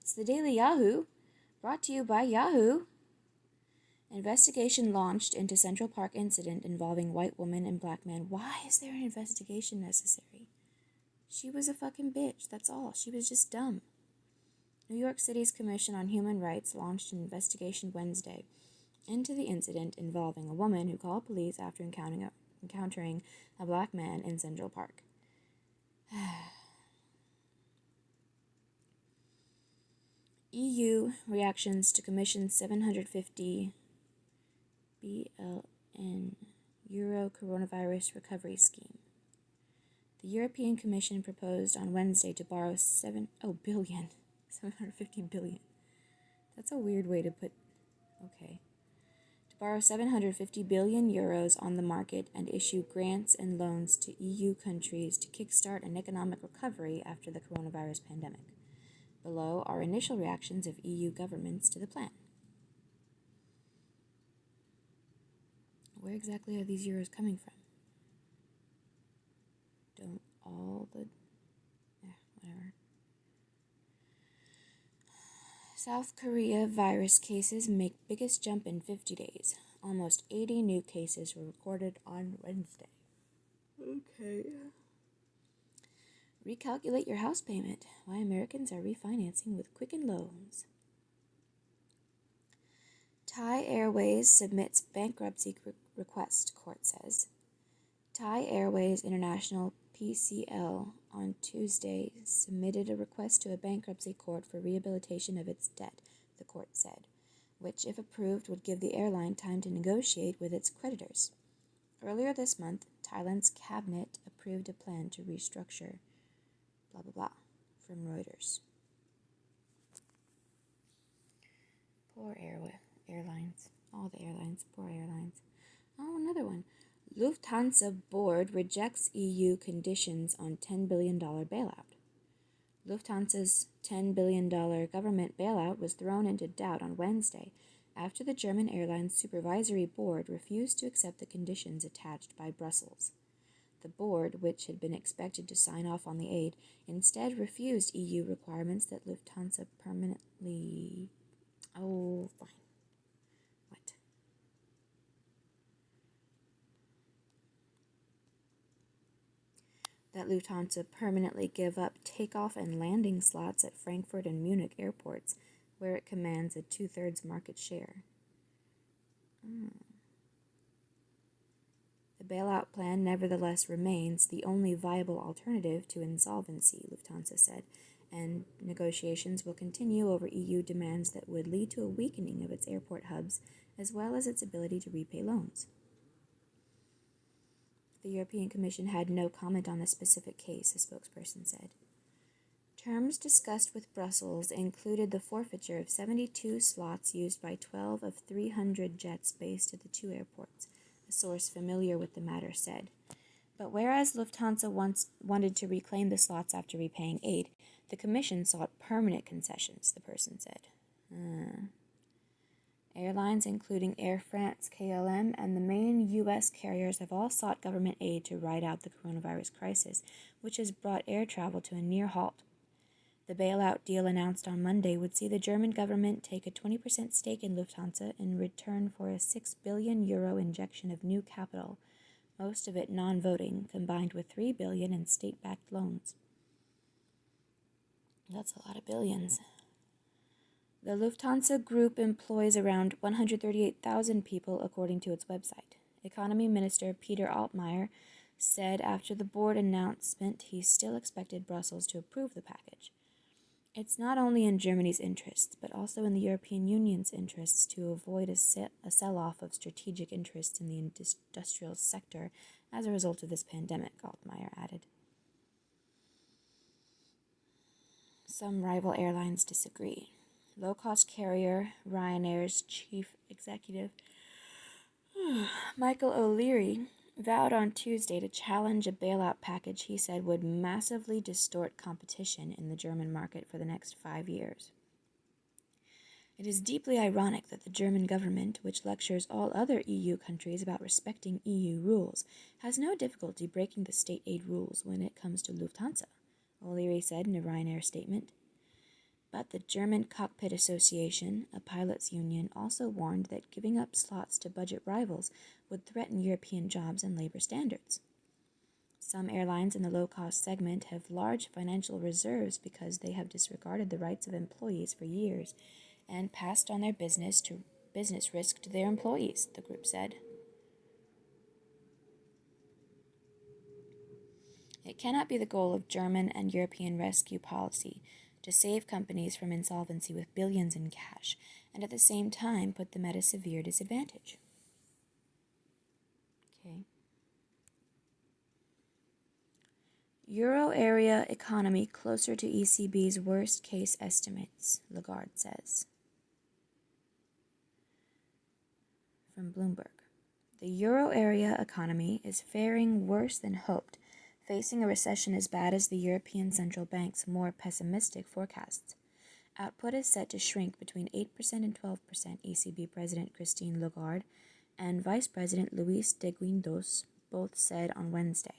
It's the Daily Yahoo, brought to you by Yahoo. Investigation launched into Central Park incident involving white woman and black man. Why is there an investigation necessary? She was a fucking bitch, that's all. She was just dumb. New York City's Commission on Human Rights launched an investigation Wednesday into the incident involving a woman who called police after encountering a black man in Central Park. EU reactions to Commission's 750 BLN Euro Coronavirus Recovery Scheme. The European Commission proposed on Wednesday to borrow 750 billion. That's a weird way to put, okay. To borrow 750 billion euros on the market and issue grants and loans to EU countries to kickstart an economic recovery after the coronavirus pandemic. Below are initial reactions of EU governments to the plan. Where exactly are these euros coming from? Don't all the... whatever. South Korea virus cases make biggest jump in 50 days. Almost 80 new cases were recorded on Wednesday. Okay. Recalculate your house payment. Why Americans are refinancing with Quicken Loans. Thai Airways submits bankruptcy request, court says. Thai Airways International PCL on Tuesday submitted a request to a bankruptcy court for rehabilitation of its debt, the court said, which, if approved, would give the airline time to negotiate with its creditors. Earlier this month, Thailand's cabinet approved a plan to restructure blah blah blah from Reuters. Poor airlines. All the airlines. Poor airlines. Oh, another one. Lufthansa board rejects EU conditions on $10 billion bailout. Lufthansa's $10 billion government bailout was thrown into doubt on Wednesday after the German airline's supervisory board refused to accept the conditions attached by Brussels. The board, which had been expected to sign off on the aid, instead refused EU requirements that Lufthansa permanently... Oh, fine. What? That Lufthansa permanently give up takeoff and landing slots at Frankfurt and Munich airports, where it commands a 2/3 market share. The bailout plan nevertheless remains the only viable alternative to insolvency, Lufthansa said, and negotiations will continue over EU demands that would lead to a weakening of its airport hubs as well as its ability to repay loans. The European Commission had no comment on the specific case, a spokesperson said. Terms discussed with Brussels included the forfeiture of 72 slots used by 12 of 300 jets based at the two airports, a source familiar with the matter said. But whereas Lufthansa wanted to reclaim the slots after repaying aid, the Commission sought permanent concessions, the person said. Airlines, including Air France, KLM, and the main U.S. carriers have all sought government aid to ride out the coronavirus crisis, which has brought air travel to a near halt. The bailout deal announced on Monday would see the German government take a 20% stake in Lufthansa in return for a €6 billion injection of new capital, most of it non-voting, combined with $3 billion in state-backed loans. That's a lot of billions. The Lufthansa Group employs around 138,000 people, according to its website. Economy Minister Peter Altmaier said after the board announcement he still expected Brussels to approve the package. It's not only in Germany's interests, but also in the European Union's interests to avoid a sell-off of strategic interests in the industrial sector as a result of this pandemic, Altmaier added. Some rival airlines disagree. Low-cost carrier Ryanair's chief executive, Michael O'Leary, vowed on Tuesday to challenge a bailout package he said would massively distort competition in the German market for the next 5 years. It is deeply ironic that the German government, which lectures all other EU countries about respecting EU rules, has no difficulty breaking the state aid rules when it comes to Lufthansa, O'Leary said in a Ryanair statement. But the German Cockpit Association, a pilots' union, also warned that giving up slots to budget rivals would threaten European jobs and labor standards. Some airlines in the low-cost segment have large financial reserves because they have disregarded the rights of employees for years and passed on their business risk to their employees, the group said. It cannot be the goal of German and European rescue policy to save companies from insolvency with billions in cash and at the same time put them at a severe disadvantage. Okay. Euro area economy closer to ECB's worst case estimates, Lagarde says. From Bloomberg. The euro area economy is faring worse than hoped, facing a recession as bad as the European Central Bank's more pessimistic forecasts. Output is set to shrink between 8% and 12%, ECB President Christine Lagarde and Vice President Luis de Guindos both said on Wednesday.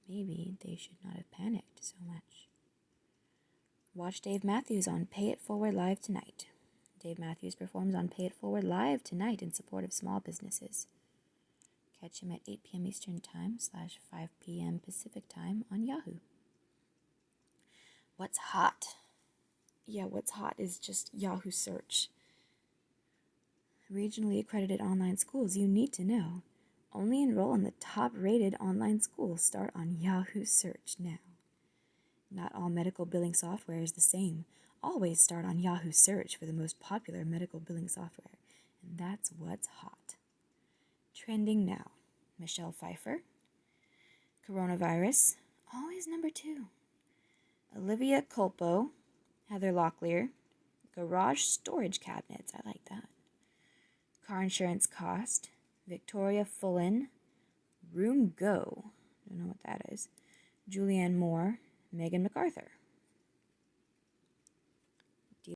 Maybe they should not have panicked so much. Watch Dave Matthews on Pay It Forward Live tonight. Dave Matthews performs on Pay It Forward Live tonight in support of small businesses. Catch him at 8 p.m. Eastern Time / 5 p.m. Pacific Time on Yahoo. What's hot? Yeah, what's hot is just Yahoo search. Regionally accredited online schools you need to know. Only enroll in the top-rated online schools. Start on Yahoo search now. Not all medical billing software is the same. Always start on Yahoo search for the most popular medical billing software. And that's what's hot. Trending now. Michelle Pfeiffer. Coronavirus. Always number 2. Olivia Culpo. Heather Locklear. Garage storage cabinets. I like that. Car insurance cost. Victoria Fullen. Room Go. Don't know what that is. Julianne Moore. Megan MacArthur.